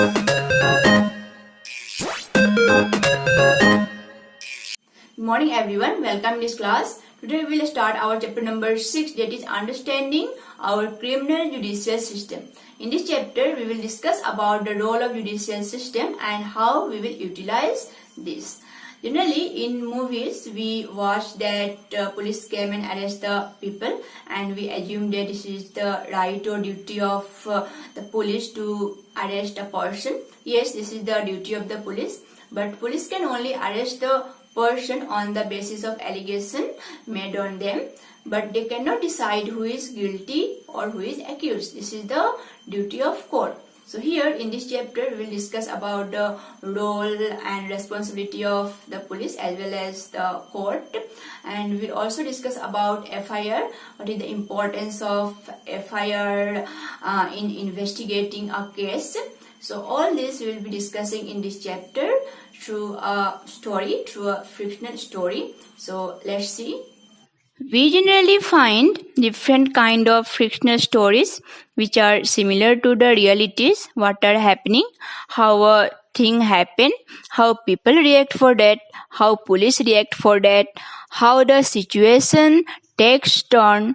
Good morning everyone, welcome to this class. Today we will start our chapter number 6, that is understanding our criminal judicial system. In this chapter we will discuss about the role of judicial system and how we will utilize this. Generally in movies we watch that police came and arrest the people and we assume that this is the right or duty of the police to arrest a person. Yes, this is the duty of the police, but police can only arrest the person on the basis of allegation made on them, but they cannot decide who is guilty or who is accused. This is the duty of court. So here in this chapter we will discuss about the role and responsibility of the police as well as the court, and we will also discuss about FIR, what is the importance of FIR in investigating a case. So all this we will be discussing in this chapter through a story, through a fictional story. So let's see. We generally find different kind of fictional stories which are similar to the realities, what are happening, how a thing happen, how people react for that, how police react for that, how the situation takes turn.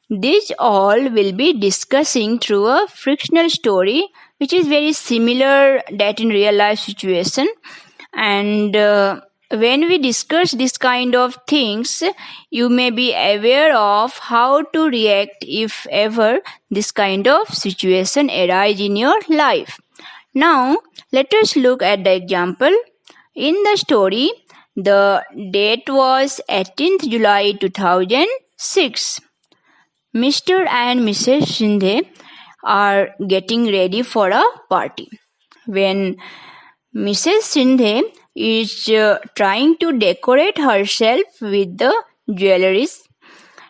These all will be discussing through a fictional story which is very similar that in real life situation. And when we discuss this kind of things, you may be aware of how to react if ever this kind of situation arise in your life. Now, let us look at the example. In the story, the date was 18th July 2006. Mr. and Mrs. Shinde are getting ready for a party. When Mrs. Shinde is trying to decorate herself with the jewelries,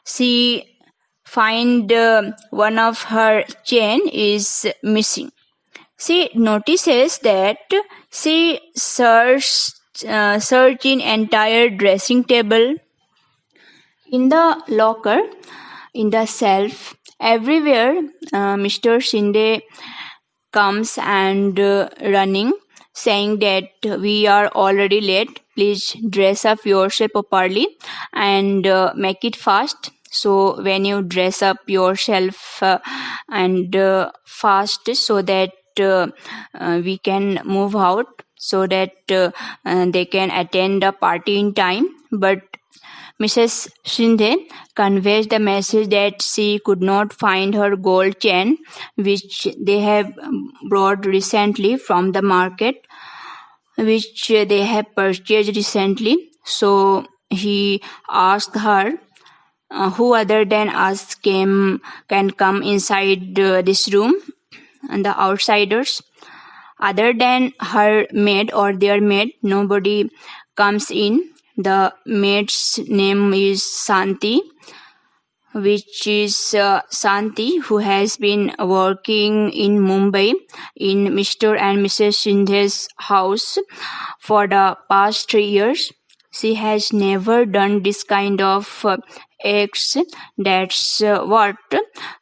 she finds one of her chain is missing. She notices that she search in entire dressing table, in the locker, in the shelf, everywhere. Mr. Shinde comes and running, saying that we are already late, please dress up yourself properly and make it fast. So when you dress up yourself and fast, so that we can move out, so that they can attend the party in time. But Mrs. Shinde conveys the message that she could not find her gold chain, which they have brought recently from the market, which they have purchased recently. So he asked her, who other than us can come inside this room, and the outsiders, other than her maid or their maid, nobody comes in. The maid's name is Santi, which is Santi, who has been working in Mumbai in Mr. and Mrs. Shinde's house for the past 3 years. She has never done this kind of acts. That's what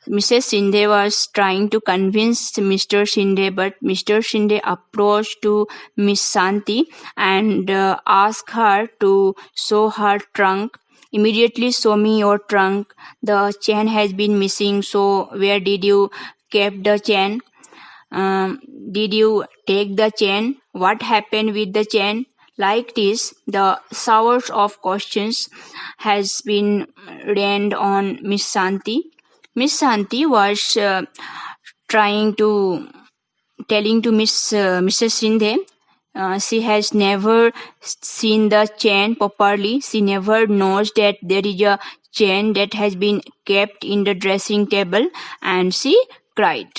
Mrs. Shinde was trying to convince Mr. Shinde, but Mr. Shinde approached to Miss Santi and asked her to show her trunk. Immediately, show me your trunk. The chain has been missing, so where did you keep the chain? Did you take the chain? What happened with the chain? Like this, the showers of questions has been rained on Miss Santi. Miss Santi was telling to Mrs. Shinde, she has never seen the chain properly. She never knows that there is a chain that has been kept in the dressing table, and she cried.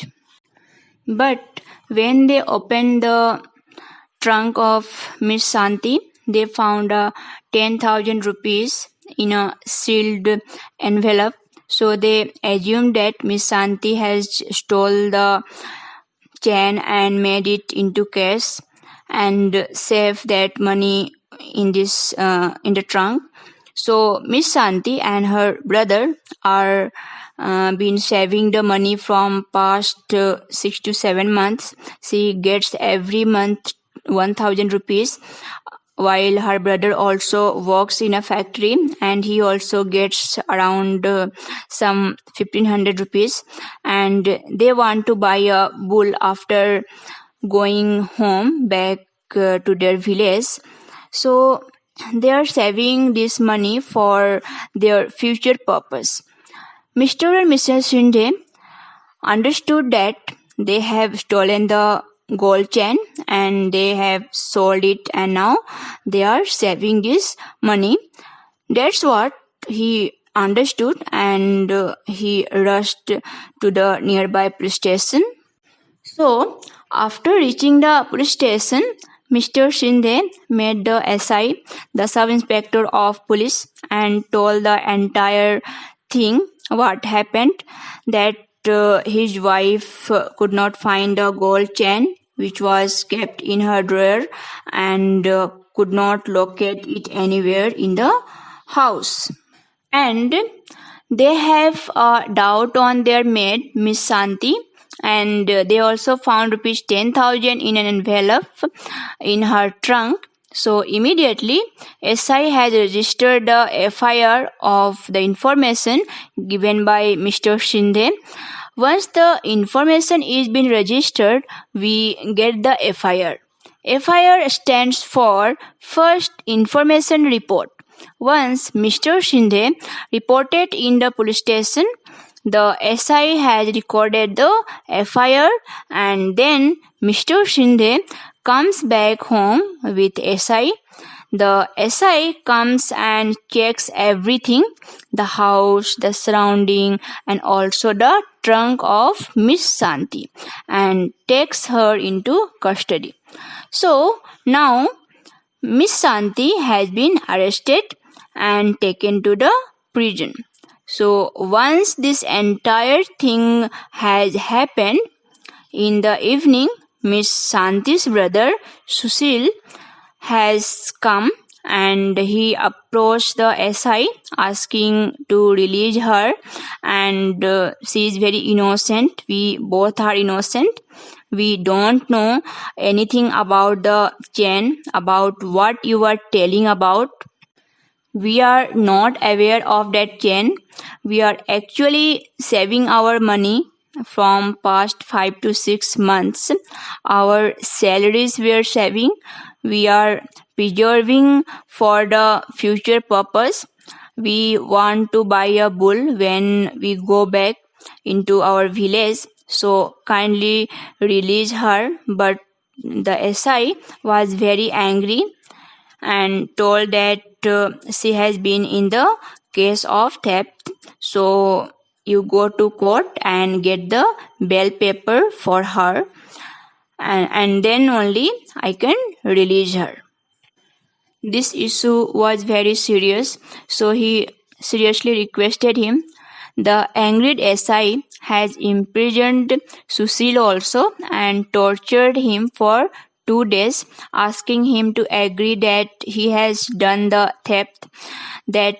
But when they opened the trunk of Miss Santi, they found 10,000 rupees in a sealed envelope. So they assumed that Miss Santi has stole the chain and made it into cash and saved that money in the trunk. So Miss Santi and her brother are been saving the money from past 6 to 7 months. She gets every month 1000 rupees, while her brother also works in a factory and he also gets around some 1500 rupees, and they want to buy a bull after going home back to their village. So they are saving this money for their future purpose. Mr. and Mrs. Shinde understood that they have stolen the gold chain and they have sold it, and now they are saving this money. That's what he understood, and he rushed to the nearby police station. So, after reaching the police station, Mr. Shinde met the SI, the sub-inspector of police, and told the entire thing, what happened, that his wife could not find the gold chain which was kept in her drawer and could not locate it anywhere in the house. And they have a doubt on their maid, Miss Santi, and they also found rupees 10,000 in an envelope in her trunk. So immediately SI has registered the FIR of the information given by Mr. Shinde. Once the information is been registered, we get the FIR. FIR stands for First Information Report. Once Mr. Shinde reported in the police station, the SI has recorded the FIR, and then Mr. Shinde comes back home with SI. The SI comes and checks everything, the house, the surrounding, and also the trunk of Miss Santi, and takes her into custody. So now Miss Santi has been arrested and taken to the prison. So once this entire thing has happened, in the evening, Miss Santi's brother Sushil has come and he approached the SI asking to release her, and she is very innocent. We both are innocent. We don't know anything about the chain, about what you are telling about. We are not aware of that chain. We are actually saving our money from past 5 to 6 months. Our salaries we are saving. We are preserving for the future purpose. We want to buy a bull when we go back into our village. So kindly release her. But the SI was very angry and told that she has been in the case of theft. So you go to court and get the bail paper for her, and then only I can release her. This issue was very serious, so he seriously requested him. The angered SI has imprisoned Sushil also and tortured him for 2 days, asking him to agree that he has done the theft, that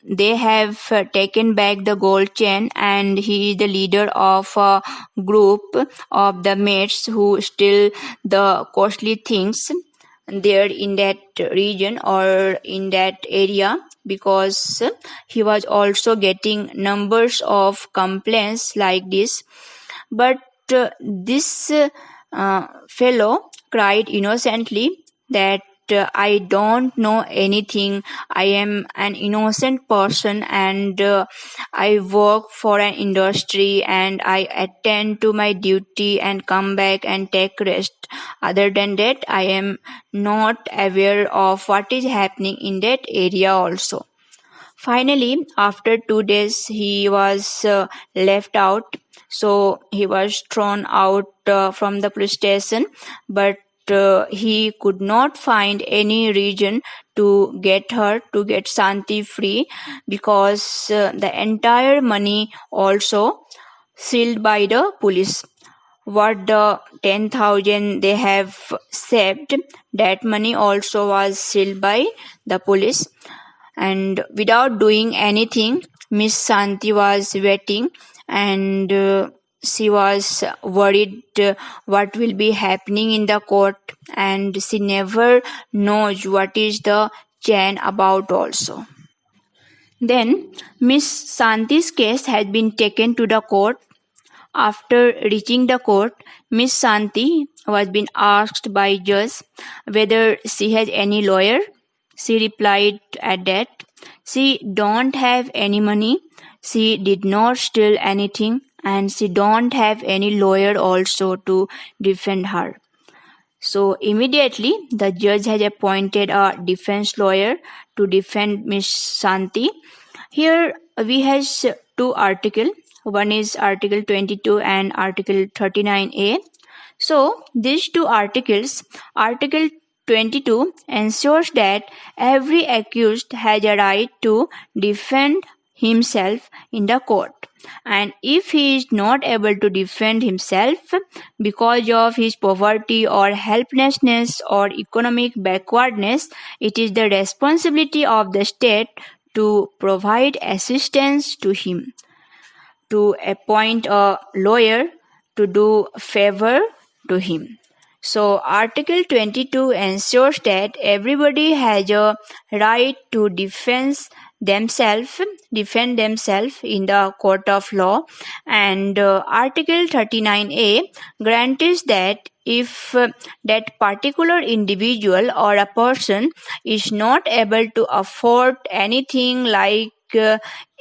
they have taken back the gold chain, and he is the leader of a group of the mates who steal the costly things there in that region or in that area, because he was also getting numbers of complaints like this. But this fellow cried innocently that I don't know anything. I am an innocent person, and I work for an industry and I attend to my duty and come back and take rest. Other than that, I am not aware of what is happening in that area also. Finally, after 2 days, he was left out. So he was thrown out from the police station, but he could not find any reason to get her, to get Santi free, because the entire money also sealed by the police. What the 10,000 they have saved, that money also was sealed by the police. and without doing anything, Miss Santi was waiting, and she was worried what will be happening in the court, and she never knows what is the chain about also. Then Miss Santi's case had been taken to the court. After reaching the court, Miss Santi was being asked by judge whether she has any lawyer. She replied at that she don't have any money, she did not steal anything, and she don't have any lawyer also to defend her. So immediately the judge has appointed a defense lawyer to defend Miss Santi. Here we have two articles. One is Article 22 and Article 39A. So these two articles, Article 22 ensures that every accused has a right to defend himself in the court. And if he is not able to defend himself because of his poverty or helplessness or economic backwardness, it is the responsibility of the state to provide assistance to him, to appoint a lawyer to do favor to him. So Article 22 ensures that everybody has a right to defend themselves in the court of law, and Article 39A grants that if that particular individual or a person is not able to afford anything, like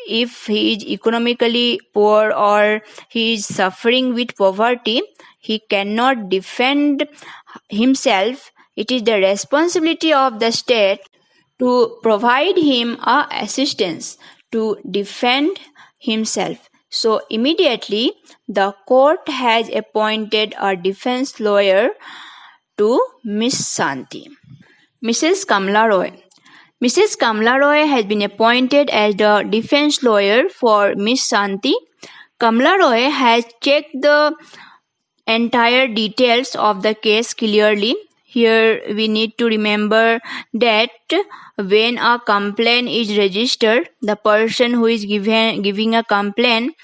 if he is economically poor or he is suffering with poverty, he cannot defend himself. It is the responsibility of the state to provide him assistance to defend himself. So immediately the court has appointed a defense lawyer to Miss Santi. Mrs. Kamla Roy. Mrs. Kamla Roy has been appointed as the defense lawyer for Miss Santi. Kamla Roy has checked the entire details of the case clearly. Here we need to remember that when a complaint is registered, the person who is giving a complaint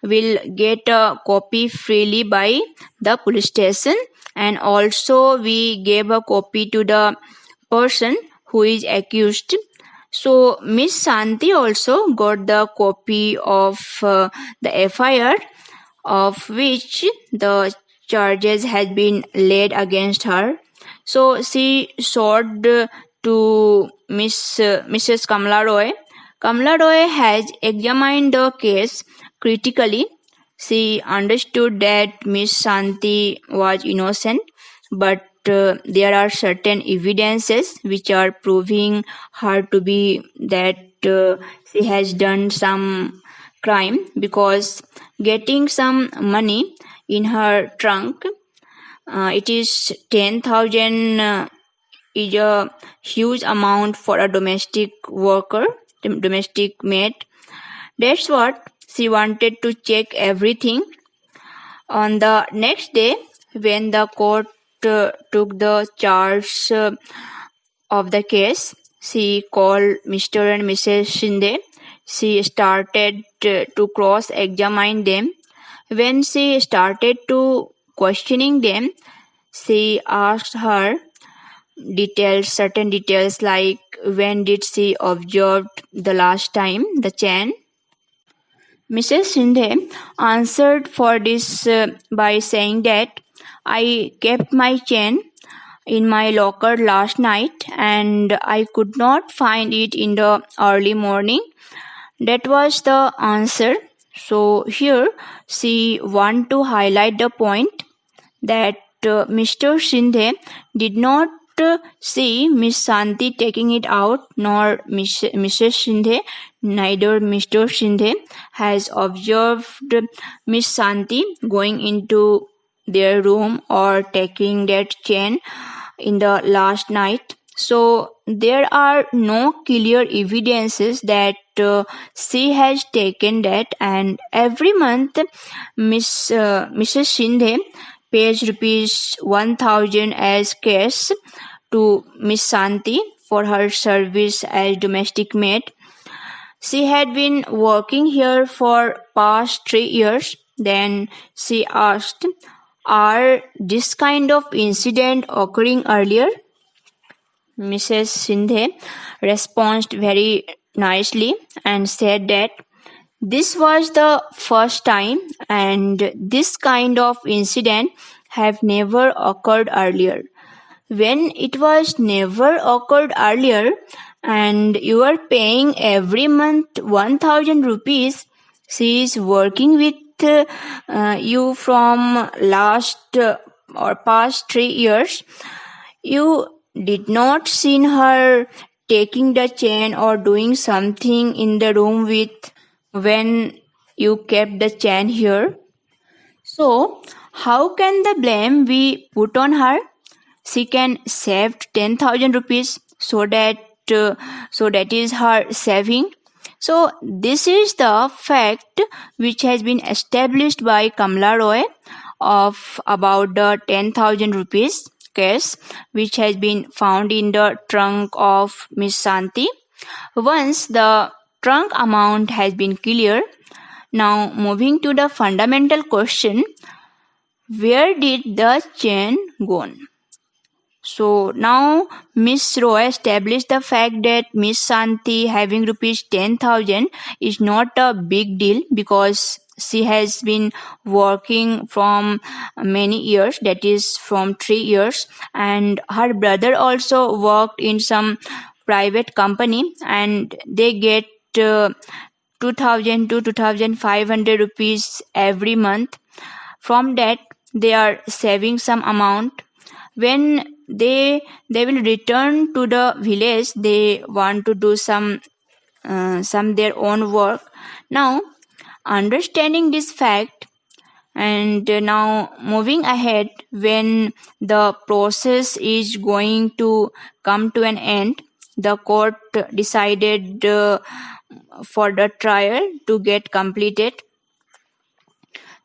will get a copy freely by the police station, and also we gave a copy to the person who is accused. So Miss Santi also got the copy of the FIR of which the charges had been laid against her. So she showed to Mrs. Kamla Roy. Kamla Roy has examined the case critically. She understood that Miss Santi was innocent, but there are certain evidences which are proving her to be that she has done some crime, because getting some money in her trunk, it is 10,000 is a huge amount for a domestic worker, domestic maid. That's what she wanted to check everything. On the next day, when the court took the charge of the case, she called Mr. and Mrs. Shinde. She started to cross-examine them. When she started to questioning them, she asked her certain details like when did she observe the last time the chain. Mrs. Shinde answered for this by saying that I kept my chain in my locker last night and I could not find it in the early morning. That was the answer. So here she want to highlight the point that Mr. Shinde did not see Miss Santi taking it out, nor Mrs. Shinde, neither Mr. Shinde has observed Miss Santi going into their room or taking that chain in the last night. So there are no clear evidences that she has taken that, and every month Mrs. Shinde pays rupees 1,000 as cash to Miss Santi for her service as domestic maid. She had been working here for past 3 years. Then she asked, "Are this kind of incident occurring earlier?" Mrs. Sindhe responded very nicely and said that this was the first time and this kind of incident have never occurred earlier. When it was never occurred earlier and you are paying every month 1000 rupees, she is working with you from last or past 3 years. You did not see her taking the chain or doing something in the room with when you kept the chain here. So, how can the blame be put on her? She can save 10,000 rupees, so that is her saving. So this is the fact which has been established by Kamla Roy of about the 10,000 rupees case which has been found in the trunk of Miss Santi. Once the trunk amount has been clear, now moving to the fundamental question, where did the chain go? So now Miss Roy established the fact that Miss Santi having rupees 10,000 is not a big deal because she has been working from many years, that is from 3 years, and her brother also worked in some private company and they get 2,000 to 2,500 rupees every month. From that they are saving some amount. When they will return to the village, they want to do some their own work. Now understanding this fact and now moving ahead, when the process is going to come to an end, the court decided for the trial to get completed.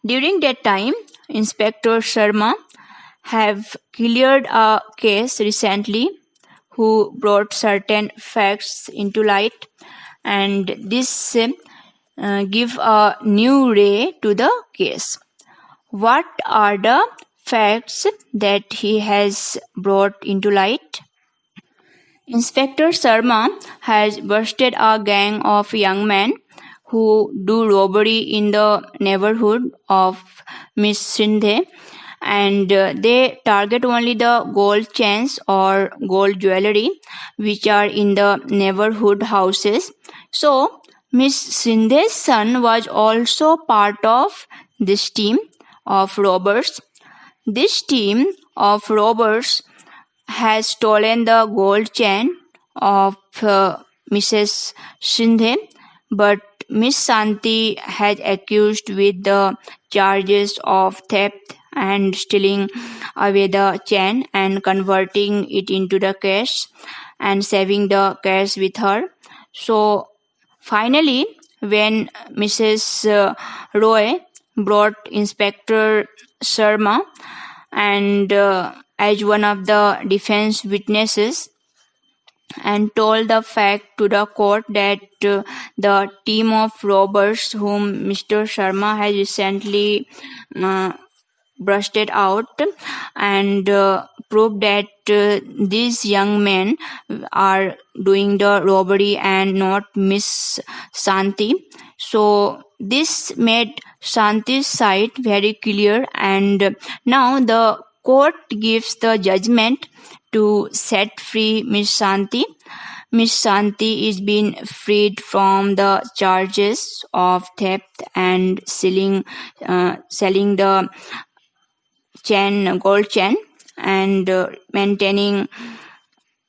During that time, Inspector Sharma have cleared a case recently who brought certain facts into light, and this give a new ray to the case. What are the facts that he has brought into light? Inspector Sharma has busted a gang of young men who do robbery in the neighborhood of Miss Sindhe, and they target only the gold chains or gold jewelry which are in the neighborhood houses. So Miss Sindhe's son was also part of this team of robbers. This team of robbers has stolen the gold chain of Mrs. Sindhe, but Miss Santi has accused with the charges of theft and stealing away the chain and converting it into the cash and saving the cash with her. So finally, when Mrs. Roy brought Inspector Sharma and as one of the defense witnesses and told the fact to the court that the team of robbers whom Mr. Sharma has recently busted out and proved that these young men are doing the robbery and not Miss Santi. So this made Santi's side very clear, and now the court gives the judgment to set free Miss Santi. Miss Santi is being freed from the charges of theft and selling the gold chain, and maintaining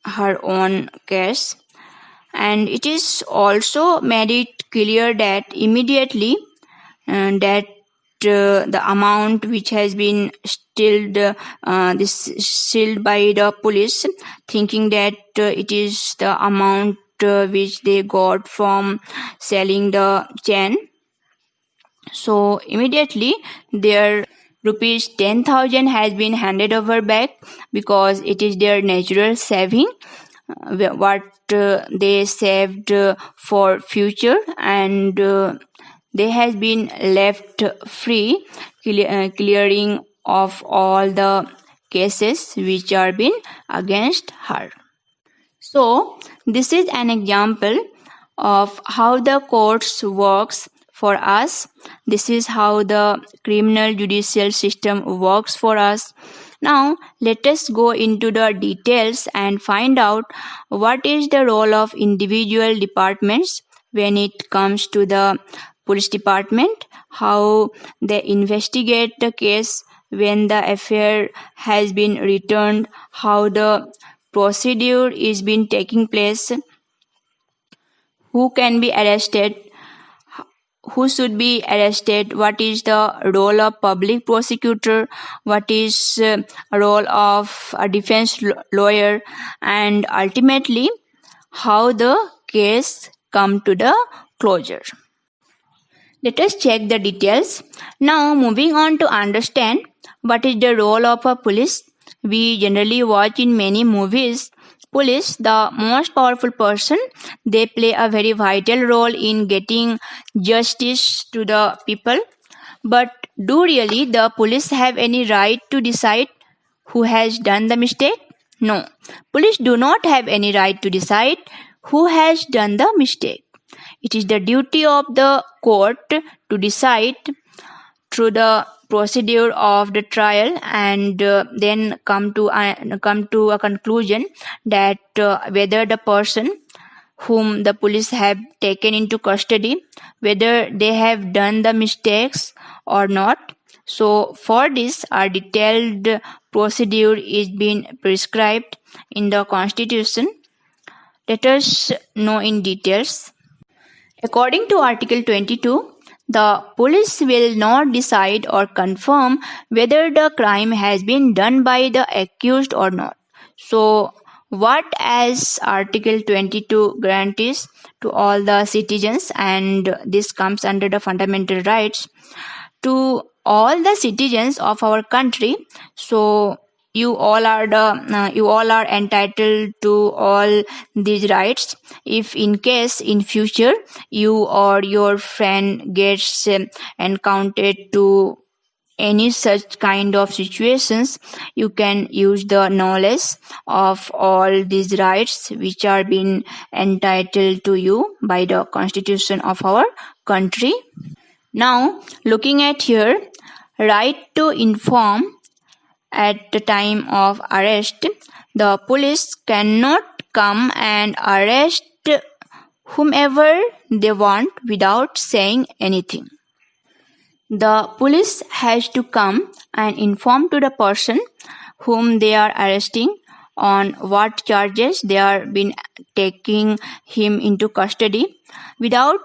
her own cash. And it is also made it clear that immediately that the amount which has been sealed by the police, thinking that it is the amount which they got from selling the chain. So immediately their rupees 10,000 has been handed over back because it is their natural saving. what they saved for future, and they has been left free, clearing of all the cases which are been against her. So this is an example of how the courts works for us. This is how the criminal judicial system works for us. Now let us go into the details and find out what is the role of individual departments when it comes to the police department, how they investigate the case when the affair has been returned, how the procedure is been taking place, who can be arrested, who should be arrested, what is the role of public prosecutor, what is role of a defense lawyer, and ultimately how the case come to the closure. Let us check the details. Now moving on to understand what is the role of a police. We generally watch in many movies police, the most powerful person. They play a very vital role in getting justice to the people. But do really the police have any right to decide who has done the mistake? No. Police do not have any right to decide who has done the mistake. It is the duty of the court to decide through the procedure of the trial, and then come to a conclusion that whether the person whom the police have taken into custody, whether they have done the mistakes or not. So for this, a detailed procedure is being prescribed in the Constitution. Let us know in details. According to Article 22, the police will not decide or confirm whether the crime has been done by the accused or not. So, what as Article 22 guarantees to all the citizens, and this comes under the fundamental rights to all the citizens of our country. So you all are entitled to all these rights. If in case in future you or your friend gets encountered to any such kind of situations, you can use the knowledge of all these rights which are being entitled to you by the Constitution of our country. Now looking at here, right to inform. At the time of arrest, the police cannot come and arrest whomever they want without saying anything. The police has to come and inform to the person whom they are arresting on what charges they are been taking him into custody. Without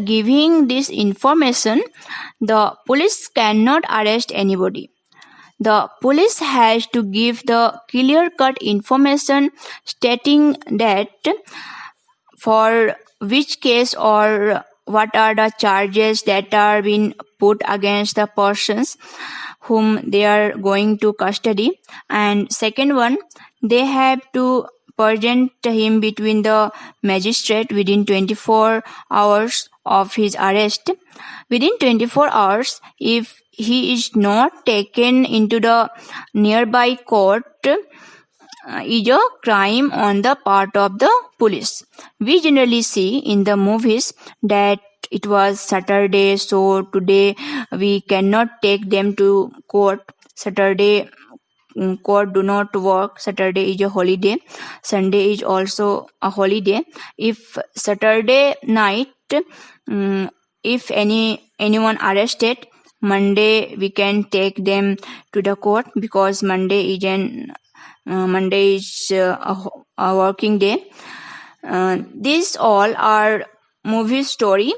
giving this information, the police cannot arrest anybody. The police has to give the clear-cut information stating that for which case or what are the charges that are being put against the persons whom they are going to custody. And second one, they have to present him between the magistrate within 24 hours of his arrest. Within 24 hours, if he is not taken into the nearby court, is a crime on the part of the police. We generally see in the movies that it was Saturday, so today we cannot take them to court. Saturday court do not work. Saturday is a holiday. Sunday is also a holiday. If Saturday night, if anyone arrested, Monday we can take them to the court because Monday is a working day. These all are movie story.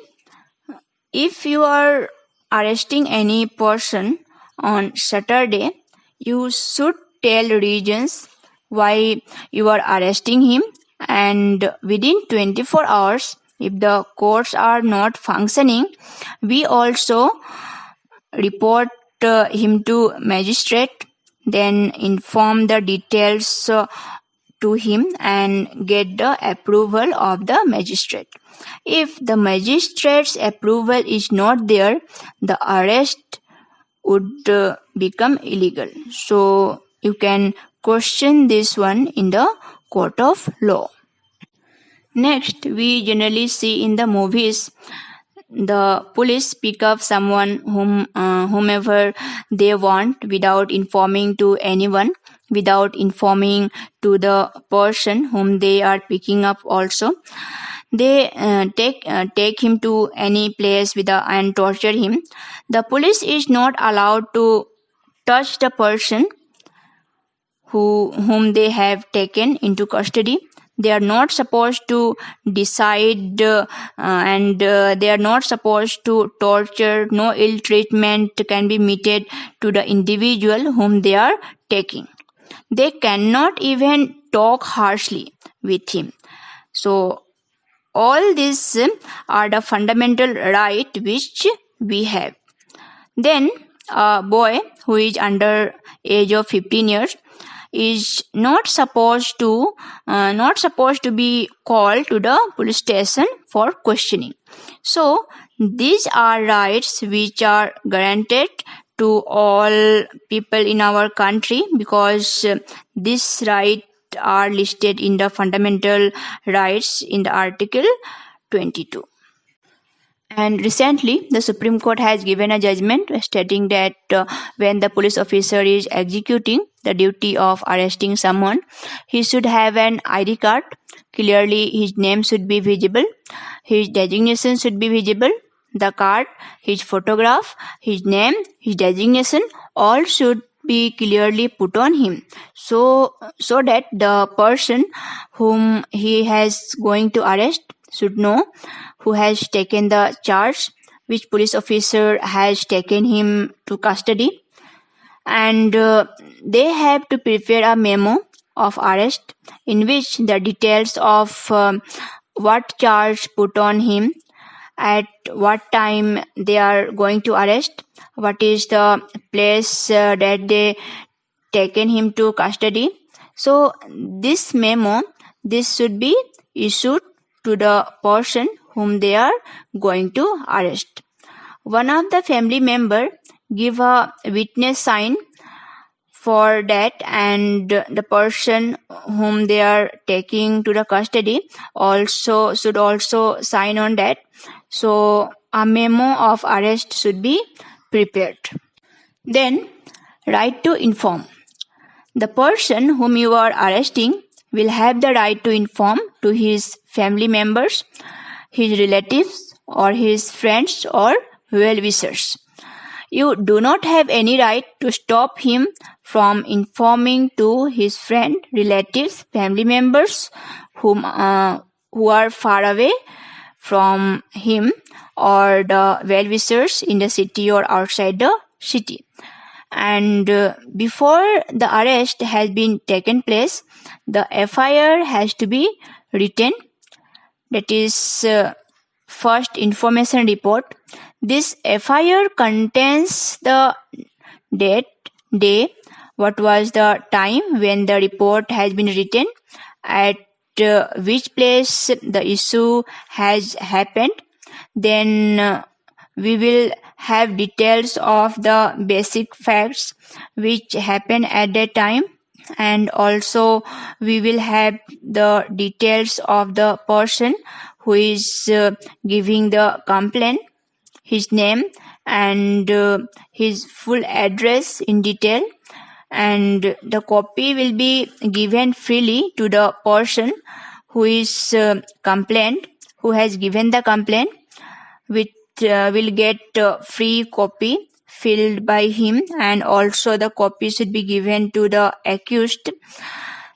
If you are arresting any person on Saturday, you should tell reasons why you are arresting him, and within 24 hours, if the courts are not functioning, we also report him to magistrate, then inform the details to him and get the approval of the magistrate. If the magistrate's approval is not there, the arrest would become illegal. So you can question this one in the court of law. Next, we generally see in the movies the police pick up someone whomever they want without informing to anyone, without informing to the person whom they are picking up also. They take him to any place and torture him. The police is not allowed to touch the person whom they have taken into custody. They are not supposed to decide and they are not supposed to torture. No ill treatment can be meted to the individual whom they are taking. They cannot even talk harshly with him. So all these are the fundamental right which we have. Then a boy who is under age of 15 years is not supposed to be called to the police station for questioning. So these are rights which are granted to all people in our country because these rights are listed in the fundamental rights in the Article 22. And recently, the Supreme Court has given a judgment stating that when the police officer is executing the duty of arresting someone, he should have an ID card. Clearly, his name should be visible, his designation should be visible, the card, his photograph, his name, his designation, all should be clearly put on him, so that the person whom he has going to arrest should know who has taken the charge, which police officer has taken him to custody, and they have to prepare a memo of arrest in which the details of what charge put on him, at what time they are going to arrest, what is the place that they taken him to custody. So this memo, this should be issued to the person whom they are going to arrest. One of the family member give a witness sign for that, and the person whom they are taking to the custody should also sign on that. So a memo of arrest should be prepared. Then, right to inform. The person whom you are arresting will have the right to inform to his family members, his relatives, or his friends or well-wishers. You do not have any right to stop him from informing to his friend, relatives, family members who are far away from him, or the well-wishers in the city or outside the city. And before the arrest has been taken place, the FIR has to be written. That is first information report. This FIR contains the date, day, what was the time when the report has been written, at which place the issue has happened. Then we will have details of the basic facts which happened at that time, and also we will have the details of the person who is giving the complaint, his name and his full address in detail, and the copy will be given freely to the person who is who has given the complaint, which will get free copy filled by him, and also the copy should be given to the accused.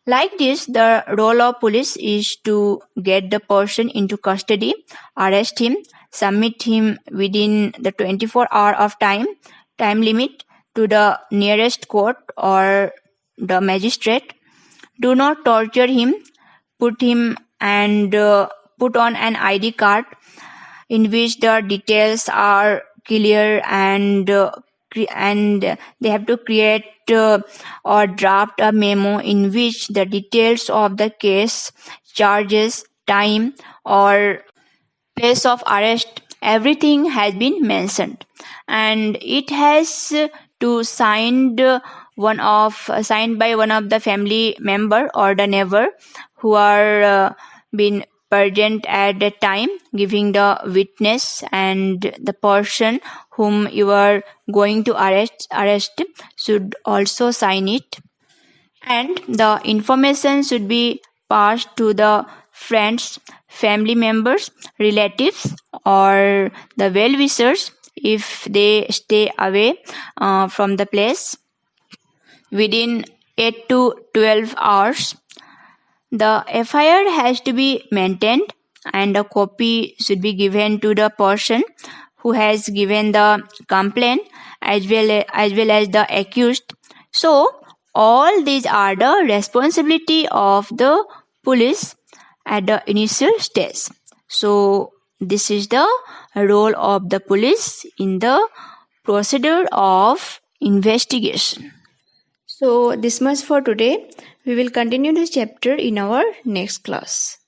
Like this, the role of police is to get the person into custody, arrest him, submit him within the 24-hour of time limit to the nearest court or the magistrate. Do not torture him. Put him and put on an ID card in which the details are clear, and they have to create or draft a memo in which the details of the case, charges, time, or place of arrest, everything has been mentioned, and it has to signed by one of the family member or the neighbor who are been present at the time, giving the witness, and the person whom you are going to arrest should also sign it, and the information should be passed to the friends, family members, relatives, or the well wishers if they stay away from the place within 8 to 12 hours. The FIR has to be maintained, and a copy should be given to the person who has given the complaint as well as the accused. So all these are the responsibility of the police at the initial stage. So this is the role of the police in the procedure of investigation. So this much for today. We will continue this chapter in our next class.